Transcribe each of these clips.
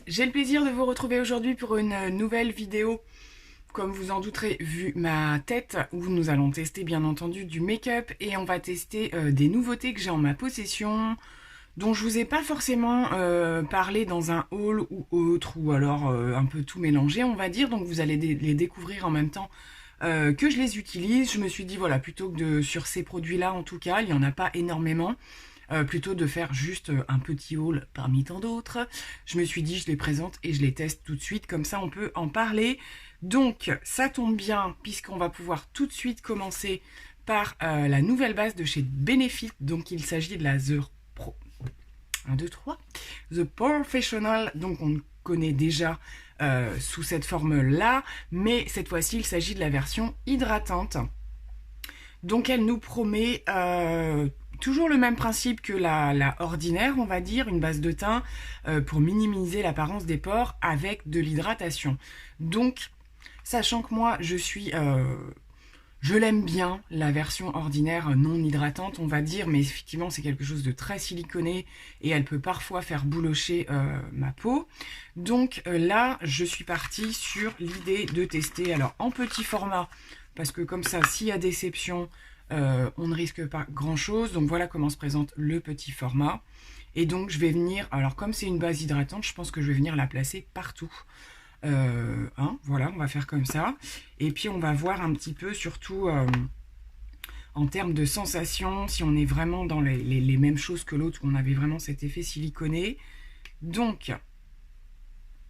J'ai le plaisir de vous retrouver aujourd'hui pour une nouvelle vidéo. Comme vous en douterez, vu ma tête, où nous allons tester bien entendu du make-up et on va tester des nouveautés que j'ai en ma possession, dont je vous ai pas forcément parlé dans un haul ou autre, ou alors un peu tout mélangé on va dire, donc vous allez les découvrir en même temps que je les utilise. Je me suis dit voilà, plutôt que sur ces produits là en tout cas, il n'y en a pas énormément, plutôt de faire juste un petit haul parmi tant d'autres, je me suis dit je les présente et je les teste tout de suite, comme ça on peut en parler. Donc ça tombe bien puisqu'on va pouvoir tout de suite commencer par la nouvelle base de chez Benefit. Donc il s'agit de la The Professional, donc on connaît déjà sous cette forme là, mais cette fois-ci il s'agit de la version hydratante. Donc elle nous promet toujours le même principe que la ordinaire, on va dire, une base de teint pour minimiser l'apparence des pores avec de l'hydratation. Donc, sachant que moi, je l'aime bien, la version ordinaire non hydratante, on va dire, mais effectivement, c'est quelque chose de très siliconé et elle peut parfois faire boulocher ma peau. Donc là, je suis partie sur l'idée de tester, alors en petit format, parce que comme ça, s'il y a déception, on ne risque pas grand chose. Donc voilà comment se présente le petit format. Et donc je vais venir, alors comme c'est une base hydratante, je pense que je vais venir la placer partout. Voilà, on va faire comme ça. Et puis on va voir un petit peu, surtout en termes de sensation, si on est vraiment dans les mêmes choses que l'autre, où on avait vraiment cet effet siliconé. Donc,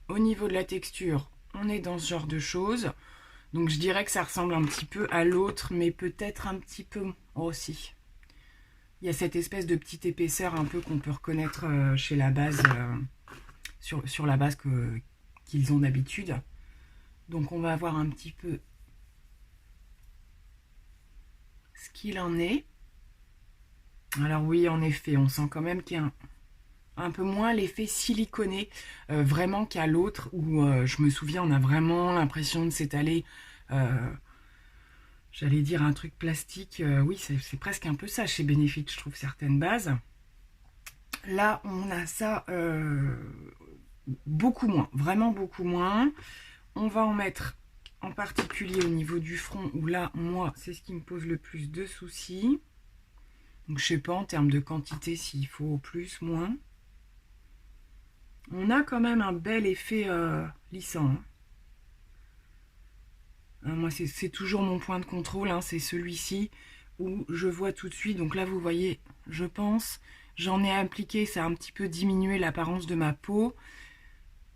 au niveau de la texture, on est dans ce genre de choses. Donc je dirais que ça ressemble un petit peu à l'autre, mais peut-être un petit peu aussi. Il y a cette espèce de petite épaisseur un peu qu'on peut reconnaître chez la base, sur la base qu'ils ont d'habitude. Donc on va voir un petit peu ce qu'il en est. Alors oui, en effet, on sent quand même qu'il y a un peu moins l'effet siliconé vraiment qu'à l'autre, où je me souviens, on a vraiment l'impression de s'étaler, j'allais dire un truc plastique, oui c'est presque un peu ça chez Benefit, je trouve, certaines bases. Là on a ça beaucoup moins, vraiment beaucoup moins. On va en mettre en particulier au niveau du front, où là moi c'est ce qui me pose le plus de soucis. Donc je sais pas en termes de quantité s'il faut plus, moins. On a quand même un bel effet lissant. Moi, c'est toujours mon point de contrôle, c'est celui-ci où je vois tout de suite. Donc là, vous voyez, je pense, j'en ai appliqué, ça a un petit peu diminué l'apparence de ma peau,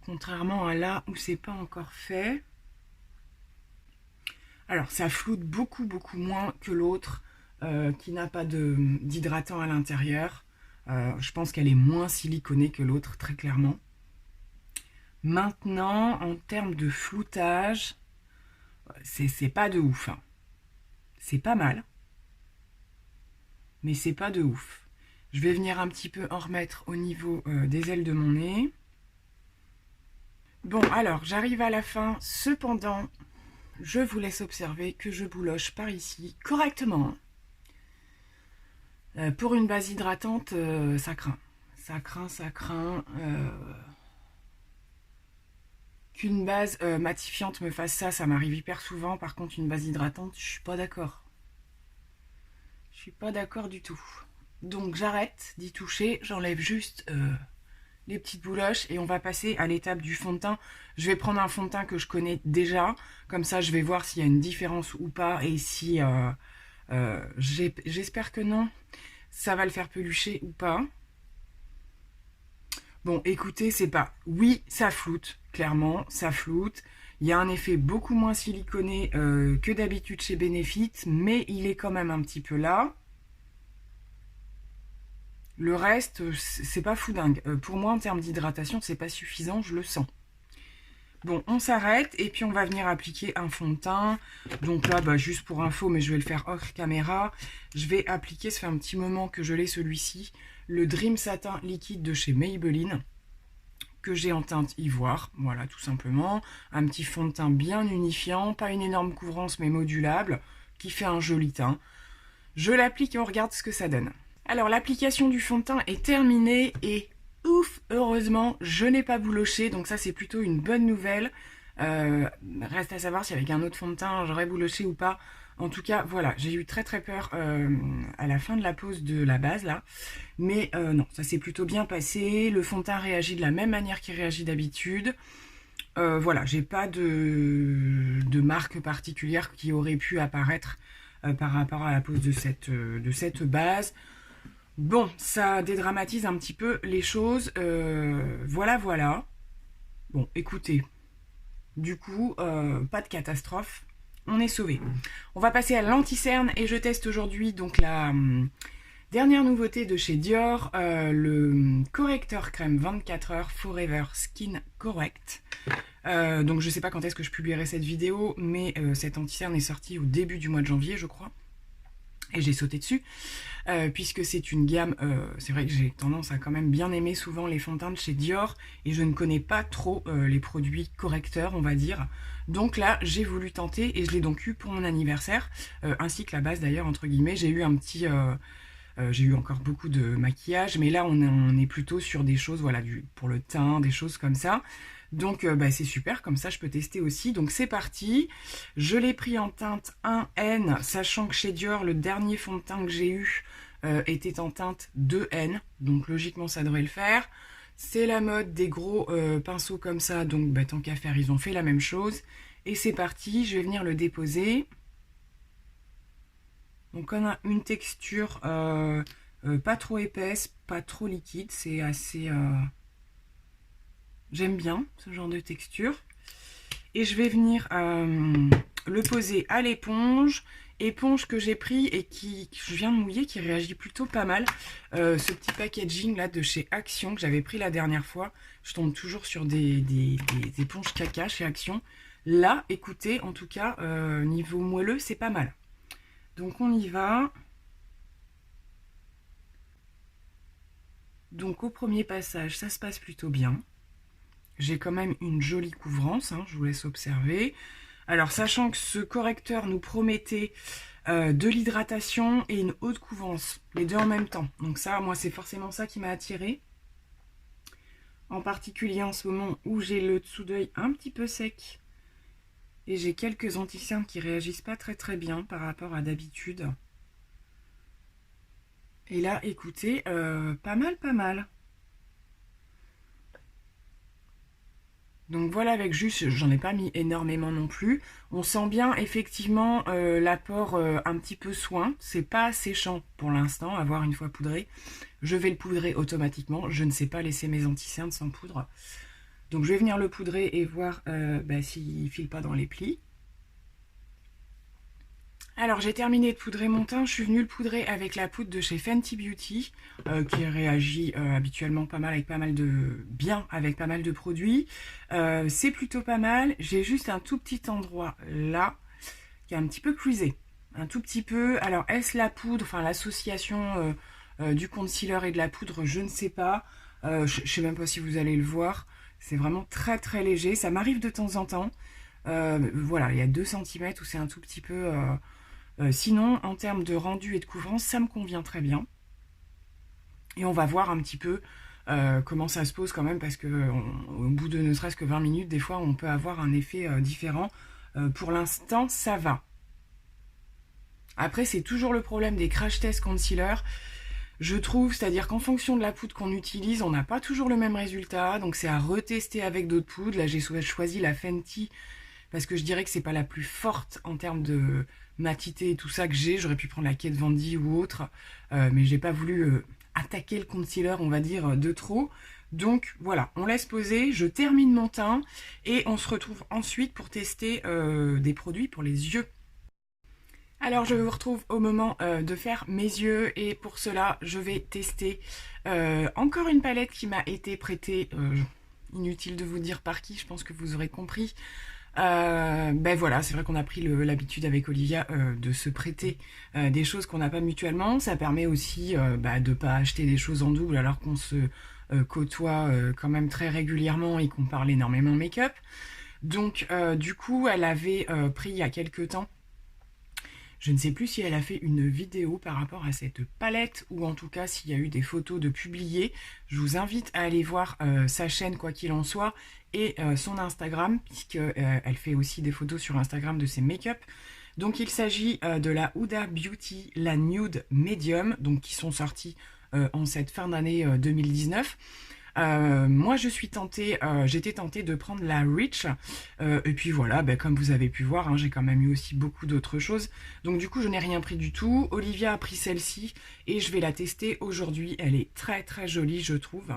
contrairement à là où c'est pas encore fait. Alors, ça floute beaucoup, beaucoup moins que l'autre qui n'a pas d'hydratant à l'intérieur. Je pense qu'elle est moins siliconée que l'autre, très clairement. Maintenant, en termes de floutage, c'est pas de ouf. C'est pas mal, mais c'est pas de ouf. Je vais venir un petit peu en remettre au niveau des ailes de mon nez. Bon, alors, j'arrive à la fin. Cependant, je vous laisse observer que je bouloche par ici correctement. Pour une base hydratante, ça craint. Ça craint. Qu'une base matifiante me fasse ça, ça m'arrive hyper souvent. Par contre, une base hydratante, je suis pas d'accord. Je suis pas d'accord du tout. Donc j'arrête d'y toucher, j'enlève juste les petites bouloches et on va passer à l'étape du fond de teint. Je vais prendre un fond de teint que je connais déjà, comme ça je vais voir s'il y a une différence ou pas, et si j'espère que non, ça va le faire pelucher ou pas. Bon, écoutez, c'est pas... Oui, ça floute, clairement, ça floute. Il y a un effet beaucoup moins siliconé que d'habitude chez Benefit, mais il est quand même un petit peu là. Le reste, c'est pas fou dingue. Pour moi, en termes d'hydratation, c'est pas suffisant, je le sens. Bon, on s'arrête et puis on va venir appliquer un fond de teint. Donc là, juste pour info, mais je vais le faire hors caméra, je vais appliquer, ça fait un petit moment que je l'ai celui-ci, le Dream Satin liquide de chez Maybelline, que j'ai en teinte ivoire, voilà, tout simplement. Un petit fond de teint bien unifiant, pas une énorme couvrance mais modulable, qui fait un joli teint. Je l'applique et on regarde ce que ça donne. Alors l'application du fond de teint est terminée et ouf, heureusement, je n'ai pas bouloché, donc ça c'est plutôt une bonne nouvelle. Reste à savoir si avec un autre fond de teint j'aurais bouloché ou pas. En tout cas, voilà, j'ai eu très très peur à la fin de la pose de la base là. Mais non, ça s'est plutôt bien passé. Le fond de teint réagit de la même manière qu'il réagit d'habitude. Voilà, j'ai pas de marque particulière qui aurait pu apparaître par rapport à la pose de cette base. Bon, ça dédramatise un petit peu les choses. Voilà, voilà. Bon, écoutez, du coup, pas de catastrophe. On est sauvé. On va passer à l'anti-cerne et je teste aujourd'hui donc la dernière nouveauté de chez Dior, le correcteur crème 24 heures Forever Skin Correct. Donc je sais pas quand est-ce que je publierai cette vidéo, mais cet anti-cerne est sorti au début du mois de janvier, je crois. Et j'ai sauté dessus, puisque c'est une gamme, c'est vrai que j'ai tendance à quand même bien aimer souvent les fonds de teint de chez Dior, et je ne connais pas trop les produits correcteurs, on va dire. Donc là, j'ai voulu tenter, et je l'ai donc eu pour mon anniversaire, ainsi que la base d'ailleurs, entre guillemets. J'ai eu un petit... j'ai eu encore beaucoup de maquillage, mais là on est plutôt sur des choses, voilà, pour le teint, des choses comme ça. Donc c'est super, comme ça je peux tester aussi. Donc c'est parti, je l'ai pris en teinte 1N, sachant que chez Dior, le dernier fond de teint que j'ai eu était en teinte 2N, donc logiquement ça devrait le faire. C'est la mode des gros pinceaux comme ça, donc tant qu'à faire, ils ont fait la même chose. Et c'est parti, je vais venir le déposer. Donc on a une texture pas trop épaisse, pas trop liquide, c'est assez... J'aime bien ce genre de texture. Et je vais venir le poser à l'éponge. Éponge que j'ai pris et que je viens de mouiller, qui réagit plutôt pas mal. Ce petit packaging là de chez Action que j'avais pris la dernière fois. Je tombe toujours sur des éponges caca chez Action. Là, écoutez, en tout cas, niveau moelleux, c'est pas mal. Donc on y va. Donc au premier passage, ça se passe plutôt bien. J'ai quand même une jolie couvrance, hein, je vous laisse observer. Alors, sachant que ce correcteur nous promettait de l'hydratation et une haute couvrance, les deux en même temps. Donc ça, moi, c'est forcément ça qui m'a attirée. En particulier en ce moment où j'ai le dessous d'œil un petit peu sec. Et j'ai quelques anti-cernes qui réagissent pas très très bien par rapport à d'habitude. Et là, écoutez, pas mal, pas mal. Donc voilà, avec juste, j'en ai pas mis énormément non plus. On sent bien effectivement l'apport un petit peu soin. C'est pas séchant pour l'instant, à voir une fois poudré. Je vais le poudrer automatiquement. Je ne sais pas laisser mes anti-cernes sans poudre. Donc je vais venir le poudrer et voir s'il ne file pas dans les plis. Alors j'ai terminé de poudrer mon teint, je suis venue le poudrer avec la poudre de chez Fenty Beauty qui réagit habituellement pas mal avec pas mal de produits. C'est plutôt pas mal, j'ai juste un tout petit endroit là qui est un petit peu creusé, un tout petit peu. Alors est-ce la poudre, enfin l'association du concealer et de la poudre, je ne sais pas. Je sais même pas si vous allez le voir, c'est vraiment très très léger, ça m'arrive de temps en temps. Voilà, il y a 2 cm où c'est un tout petit peu... sinon, en termes de rendu et de couvrance, ça me convient très bien. Et on va voir un petit peu comment ça se pose quand même, parce que au bout de ne serait-ce que 20 minutes, des fois, on peut avoir un effet différent. Pour l'instant, ça va. Après, c'est toujours le problème des crash test concealer, je trouve, c'est-à-dire qu'en fonction de la poudre qu'on utilise, on n'a pas toujours le même résultat, donc c'est à retester avec d'autres poudres. Là, j'ai choisi la Fenty, parce que je dirais que c'est pas la plus forte en termes de matité et tout ça que j'ai. J'aurais pu prendre la Kat Von D ou autre, mais j'ai pas voulu attaquer le concealer, on va dire, de trop. Donc voilà, on laisse poser, je termine mon teint et on se retrouve ensuite pour tester des produits pour les yeux. Alors je vous retrouve au moment de faire mes yeux et pour cela je vais tester encore une palette qui m'a été prêtée, inutile de vous dire par qui, je pense que vous aurez compris. Ben voilà, c'est vrai qu'on a pris l'habitude avec Olivia de se prêter des choses qu'on n'a pas mutuellement. Ça permet aussi de ne pas acheter des choses en double alors qu'on se côtoie quand même très régulièrement et qu'on parle énormément make-up. Donc du coup, elle avait pris il y a quelques temps Je ne sais plus si elle a fait une vidéo par rapport à cette palette ou en tout cas s'il y a eu des photos de publiées. Je vous invite à aller voir sa chaîne quoi qu'il en soit et son Instagram puisqu'elle fait aussi des photos sur Instagram de ses make-up. Donc il s'agit de la Huda Beauty, la Nude Medium, donc qui sont sortis en cette fin d'année 2019. Moi je suis tentée, j'étais tentée de prendre la Rich et puis voilà, comme vous avez pu voir, hein, j'ai quand même eu aussi beaucoup d'autres choses, donc du coup je n'ai rien pris du tout. Olivia a pris celle-ci et je vais la tester aujourd'hui. Elle est très très jolie je trouve.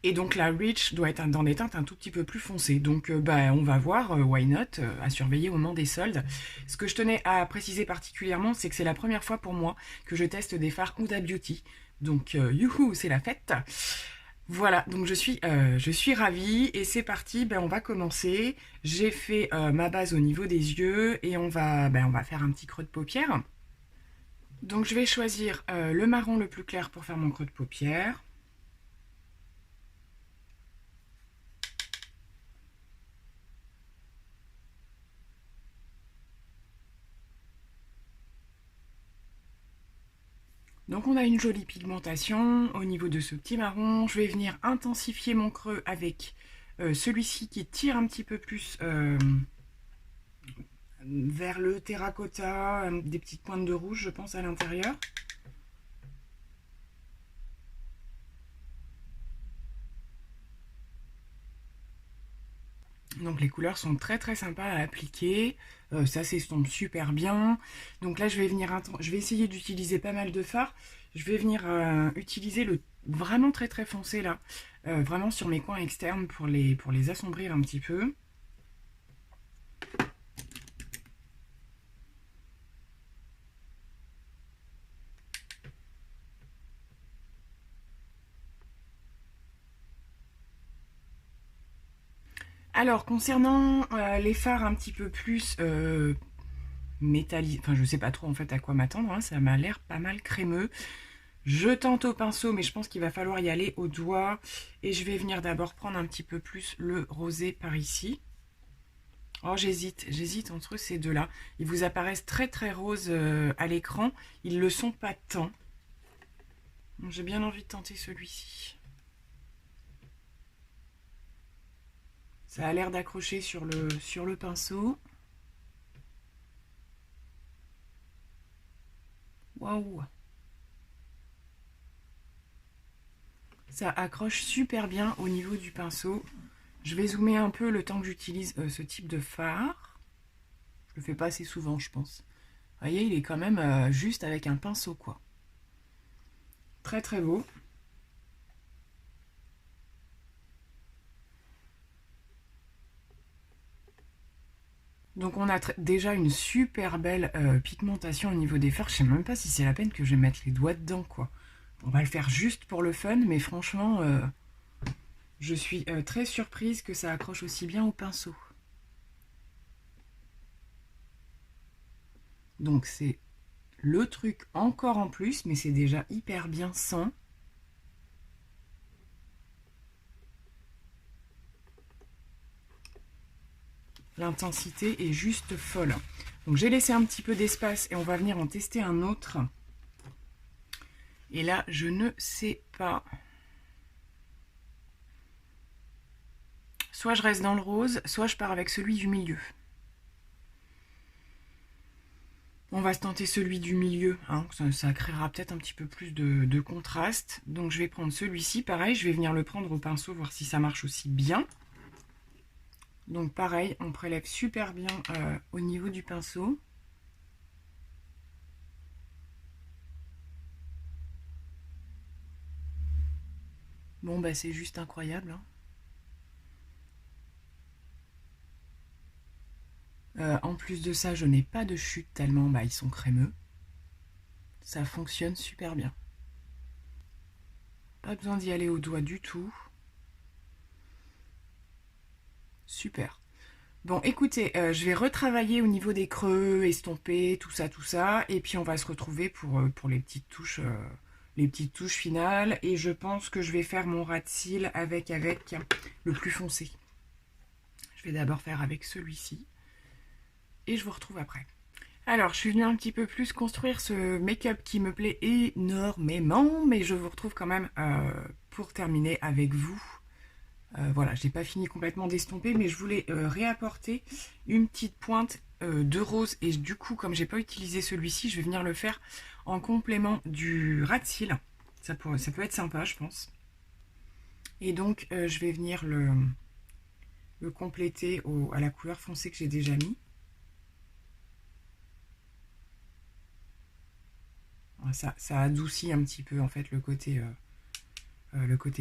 Et donc la Rich doit être dans des teintes un tout petit peu plus foncées. Donc on va voir, why not, à surveiller au moment des soldes. Ce que je tenais à préciser particulièrement, c'est que c'est la première fois pour moi que je teste des fards Huda Beauty. Donc youhou, c'est la fête. Voilà, donc je suis ravie et c'est parti, on va commencer. J'ai fait ma base au niveau des yeux et on va faire un petit creux de paupière. Donc je vais choisir le marron le plus clair pour faire mon creux de paupière. Donc on a une jolie pigmentation au niveau de ce petit marron. Je vais venir intensifier mon creux avec celui-ci qui tire un petit peu plus vers le terracotta, des petites pointes de rouge je pense à l'intérieur. Donc les couleurs sont très très sympas à appliquer, ça s'estompe super bien. Donc là je vais essayer d'utiliser pas mal de fards. Je vais venir utiliser le vraiment très très foncé là, vraiment sur mes coins externes pour les assombrir un petit peu. Alors, concernant les fards un petit peu plus métallisés, enfin je sais pas trop en fait à quoi m'attendre, hein, ça m'a l'air pas mal crémeux. Je tente au pinceau, mais je pense qu'il va falloir y aller au doigt. Et je vais venir d'abord prendre un petit peu plus le rosé par ici. Oh, j'hésite entre ces deux-là. Ils vous apparaissent très très roses à l'écran, ils le sont pas tant. J'ai bien envie de tenter celui-ci. Ça a l'air d'accrocher sur le pinceau. Waouh! Ça accroche super bien au niveau du pinceau. Je vais zoomer un peu le temps que j'utilise ce type de fard. Je le fais pas assez souvent, je pense. Vous voyez, il est quand même juste avec un pinceau, quoi. Très très beau. Donc on a déjà une super belle pigmentation au niveau des fards. Je sais même pas si c'est la peine que je vais mettre les doigts dedans, quoi. On va le faire juste pour le fun, mais franchement, je suis très surprise que ça accroche aussi bien au pinceau. Donc c'est le truc encore en plus, mais c'est déjà hyper bien sain. L'intensité est juste folle. Donc j'ai laissé un petit peu d'espace et on va venir en tester un autre. Et là, je ne sais pas. Soit je reste dans le rose, soit je pars avec celui du milieu. On va se tenter celui du milieu, hein. Ça créera peut-être un petit peu plus de contraste. Donc je vais prendre celui-ci, pareil, je vais venir le prendre au pinceau, voir si ça marche aussi bien. Donc pareil, on prélève super bien au niveau du pinceau. Bon bah c'est juste incroyable, hein. En plus de ça, je n'ai pas de chute tellement ils sont crémeux. Ça fonctionne super bien. Pas besoin d'y aller au doigt du tout. Super. Bon, écoutez, je vais retravailler au niveau des creux, estomper, tout ça. Et puis on va se retrouver pour les petites touches finales. Et je pense que je vais faire mon ras de cils avec le plus foncé. Je vais d'abord faire avec celui-ci. Et je vous retrouve après. Alors, je suis venue un petit peu plus construire ce make-up qui me plaît énormément, mais je vous retrouve quand même pour terminer avec vous. Voilà, j'ai pas fini complètement d'estomper, mais je voulais réapporter une petite pointe de rose. Et du coup, comme j'ai pas utilisé celui-ci, je vais venir le faire en complément du ras de cils. Ça peut être sympa, je pense. Et donc, je vais venir le compléter à la couleur foncée que j'ai déjà mis. Ça adoucit un petit peu en fait le côté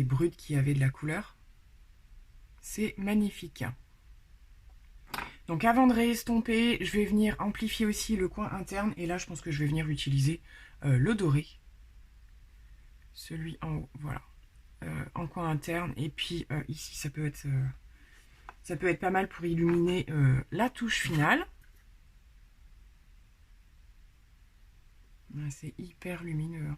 brut qui avait de la couleur. C'est magnifique. Donc avant de réestomper, je vais venir amplifier aussi le coin interne. Et là, je pense que je vais venir utiliser le doré. Celui en haut, voilà. En coin interne. Et puis ici, ça peut être pas mal pour illuminer la touche finale. C'est hyper lumineux.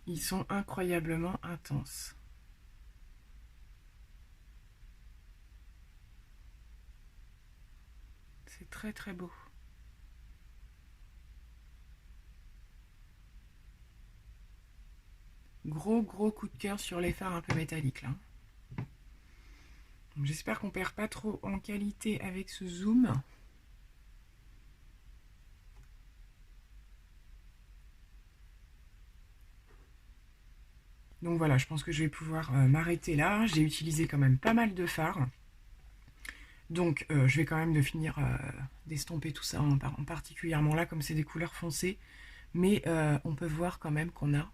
Ils sont incroyablement intenses. C'est très très beau. Gros coup de cœur sur les fards un peu métalliques là. J'espère qu'on perd pas trop en qualité avec ce zoom. Donc voilà, je pense que je vais pouvoir m'arrêter là. J'ai utilisé quand même pas mal de fards. Donc je vais quand même de finir d'estomper tout ça, en particulièrement là, comme c'est des couleurs foncées. Mais on peut voir quand même qu'on a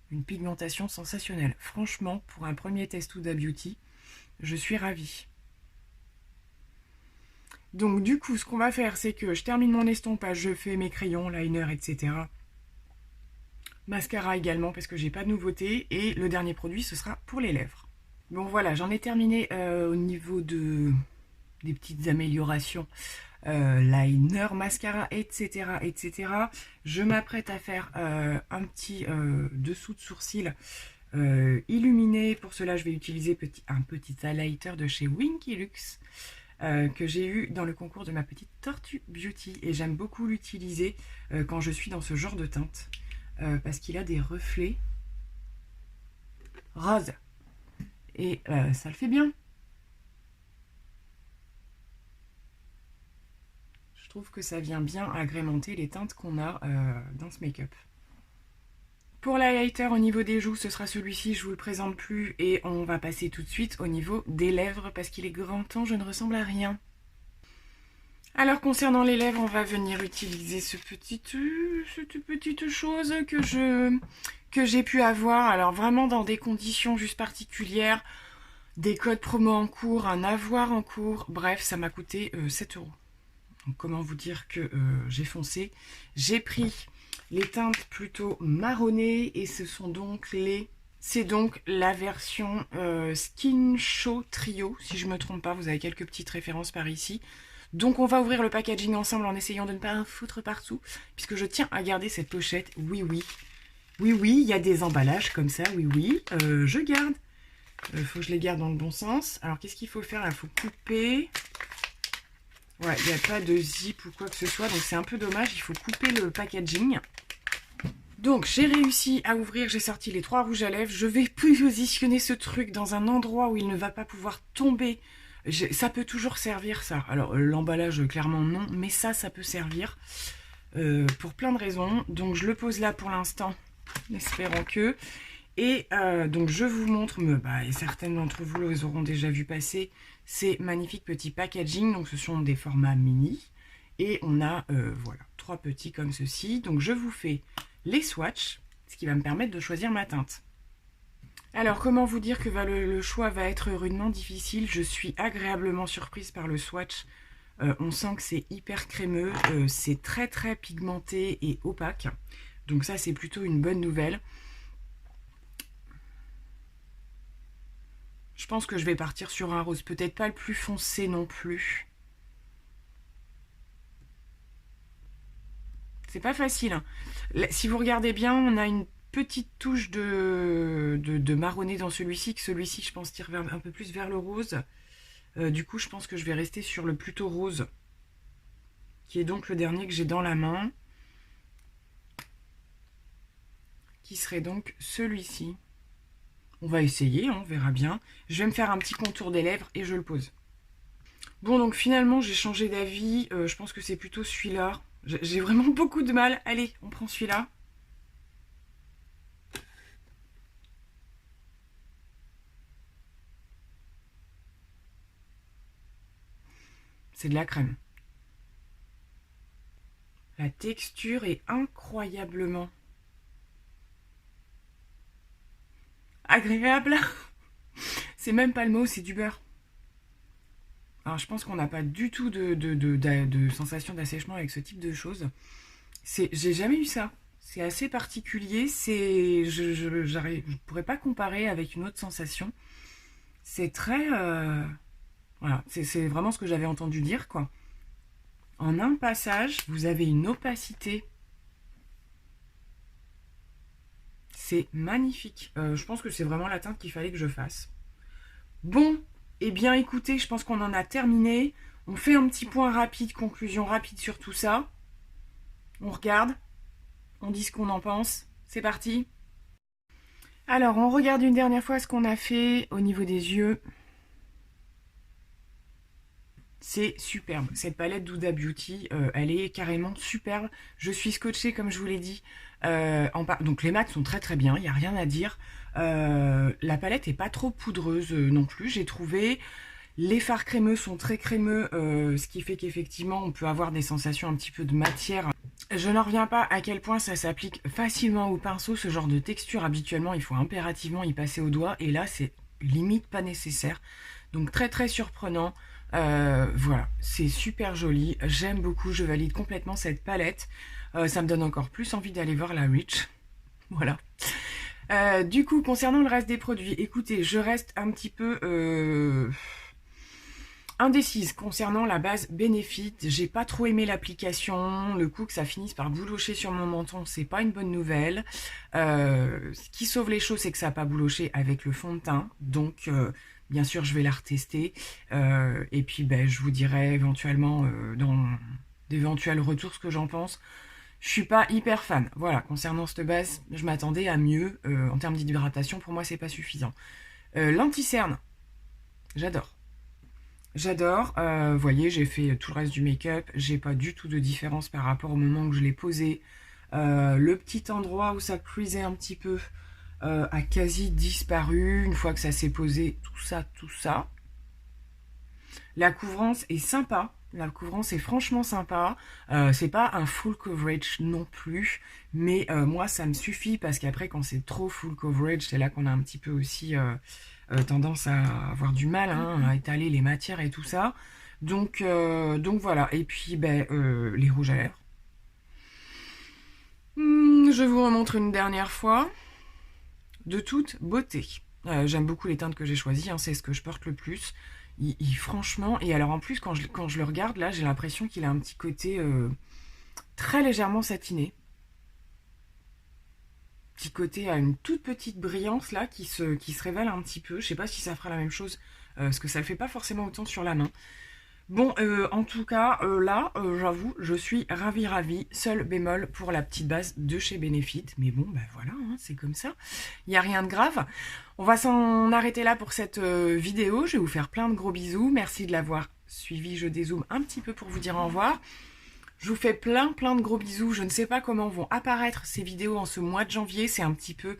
une pigmentation sensationnelle. Franchement, pour un premier test Huda Beauty, je suis ravie. Donc du coup, ce qu'on va faire, c'est que je termine mon estompage, je fais mes crayons, liner, etc. Mascara également, parce que j'ai pas de nouveauté. Et le dernier produit, ce sera pour les lèvres. Bon voilà, j'en ai terminé au niveau des petites améliorations. Liner, mascara, etc. etc. Je m'apprête à faire un petit dessous de sourcil illuminé. Pour cela, je vais utiliser un petit highlighter de chez Winky Lux. Que j'ai eu dans le concours de ma petite Tortue Beauty, et j'aime beaucoup l'utiliser quand je suis dans ce genre de teinte parce qu'il a des reflets roses et ça le fait bien. Je trouve que ça vient bien agrémenter les teintes qu'on a dans ce make-up. Pour l'highlighter au niveau des joues, ce sera celui-ci, je vous le présente plus, et on va passer tout de suite au niveau des lèvres parce qu'il est grand temps, je ne ressemble à rien. Alors concernant les lèvres, on va venir utiliser cette petite chose que j'ai pu avoir, alors vraiment dans des conditions juste particulières, des codes promo en cours, un avoir en cours, bref, ça m'a coûté 7 €. Donc comment vous dire que j'ai foncé. J'ai pris les teintes plutôt marronnées et ce sont donc c'est donc la version Skin Show Trio, si je ne me trompe pas, vous avez quelques petites références par ici. Donc on va ouvrir le packaging ensemble en essayant de ne pas en foutre partout, puisque je tiens à garder cette pochette, oui, il y a des emballages comme ça, oui, je garde. Faut que je les garde dans le bon sens. Alors qu'est-ce qu'il faut faire là? Il faut couper. Ouais, il n'y a pas de zip ou quoi que ce soit, donc c'est un peu dommage, il faut couper le packaging. Donc j'ai réussi à ouvrir, j'ai sorti les 3 rouges à lèvres. Je vais positionner ce truc dans un endroit où il ne va pas pouvoir tomber. Ça peut toujours servir ça. Alors l'emballage clairement non, mais ça peut servir pour plein de raisons. Donc je le pose là pour l'instant, espérant que... Et donc je vous montre, et certaines d'entre vous les auront déjà vu passer, ces magnifiques petits packaging. Donc ce sont des formats mini. Et on a voilà, 3 petits comme ceci. Donc je vous fais les swatchs, ce qui va me permettre de choisir ma teinte. Alors comment vous dire que le choix va être rudement difficile. Je suis agréablement surprise par le swatch. On sent que c'est hyper crémeux, c'est très très pigmenté et opaque. Donc ça c'est plutôt une bonne nouvelle. Je pense que je vais partir sur un rose, peut-être pas le plus foncé non plus. C'est pas facile, hein. Si vous regardez bien, on a une petite touche de marronné dans celui-ci, que celui-ci, je pense, tire un peu plus vers le rose. Du coup, je pense que je vais rester sur le plutôt rose, qui est donc le dernier que j'ai dans la main, qui serait donc celui-ci. On va essayer, on verra bien. Je vais me faire un petit contour des lèvres et je le pose. Bon, donc finalement, j'ai changé d'avis. Je pense que c'est plutôt celui-là. J'ai vraiment beaucoup de mal. Allez, on prend celui-là. C'est de la crème. La texture est incroyablement agréable. C'est même pas le mot, c'est du beurre. Alors je pense qu'on n'a pas du tout de sensation d'assèchement avec ce type de choses. J'ai jamais eu ça. C'est assez particulier. Je pourrais pas comparer avec une autre sensation. C'est très... voilà, c'est vraiment ce que j'avais entendu dire, quoi. En un passage, vous avez une opacité. C'est magnifique. Je pense que c'est vraiment la teinte qu'il fallait que je fasse. Bon, eh bien écoutez, je pense qu'on en a terminé. On fait un petit point rapide, conclusion rapide sur tout ça. On regarde, on dit ce qu'on en pense. C'est parti. Alors, on regarde une dernière fois ce qu'on a fait au niveau des yeux. C'est superbe. Cette palette d'Huda Beauty, elle est carrément superbe. Je suis scotchée, comme je vous l'ai dit. Donc les mats sont très très bien, il n'y a rien à dire. La palette n'est pas trop poudreuse non plus, j'ai trouvé. Les fards crémeux sont très crémeux, ce qui fait qu'effectivement, on peut avoir des sensations un petit peu de matière. Je n'en reviens pas à quel point ça s'applique facilement au pinceau. Ce genre de texture, habituellement, il faut impérativement y passer au doigt. Et là, c'est limite pas nécessaire. Donc très très surprenant. Voilà, c'est super joli, j'aime beaucoup, je valide complètement cette palette. Ça me donne encore plus envie d'aller voir la Rich. Voilà. Du coup, concernant le reste des produits, écoutez, je reste un petit peu indécise concernant la base Benefit. J'ai pas trop aimé l'application, le coup que ça finisse par boulocher sur mon menton, c'est pas une bonne nouvelle. Ce qui sauve les choses, c'est que ça n'a pas bouloché avec le fond de teint, donc... bien sûr, je vais la retester et puis ben, je vous dirai éventuellement dans d'éventuels retours ce que j'en pense. Je suis pas hyper fan. Voilà, concernant cette base, je m'attendais à mieux. En termes d'hydratation, pour moi, c'est pas suffisant. L'anti-cerne, j'adore. J'adore. Vous voyez, j'ai fait tout le reste du make-up. J'ai pas du tout de différence par rapport au moment où je l'ai posé. Le petit endroit où ça creasait un petit peu... a quasi disparu une fois que ça s'est posé, tout ça. La couvrance est sympa, la couvrance est franchement sympa. C'est pas un full coverage non plus, mais moi ça me suffit parce qu'après quand c'est trop full coverage, c'est là qu'on a un petit peu aussi tendance à avoir du mal à étaler les matières et tout ça. Donc voilà, et puis ben, les rouges à lèvres. Je vous remontre une dernière fois. De toute beauté. J'aime beaucoup les teintes que j'ai choisies, c'est ce que je porte le plus. Franchement, et alors en plus quand je le regarde là, j'ai l'impression qu'il a un petit côté très légèrement satiné. Petit côté à une toute petite brillance là qui se révèle un petit peu. Je sais pas si ça fera la même chose, parce que ça le fait pas forcément autant sur la main. Bon, en tout cas, là, j'avoue, je suis ravie. Seul bémol pour la petite base de chez Benefit. Mais bon, ben voilà, c'est comme ça. Il n'y a rien de grave. On va s'en arrêter là pour cette vidéo. Je vais vous faire plein de gros bisous. Merci de l'avoir suivi. Je dézoome un petit peu pour vous dire au revoir. Je vous fais plein de gros bisous. Je ne sais pas comment vont apparaître ces vidéos en ce mois de janvier. C'est un petit peu...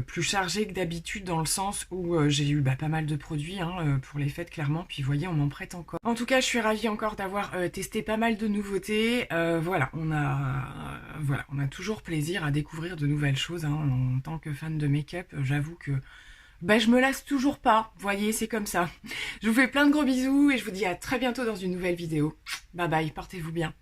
plus chargé que d'habitude dans le sens où j'ai eu pas mal de produits pour les fêtes clairement, puis vous voyez on m'en prête encore. En tout cas je suis ravie encore d'avoir testé pas mal de nouveautés. Voilà, on a toujours plaisir à découvrir de nouvelles choses en tant que fan de make-up. J'avoue que je me lasse toujours pas, vous voyez, c'est comme ça. Je vous fais plein de gros bisous et je vous dis à très bientôt dans une nouvelle vidéo. Bye bye, portez-vous bien.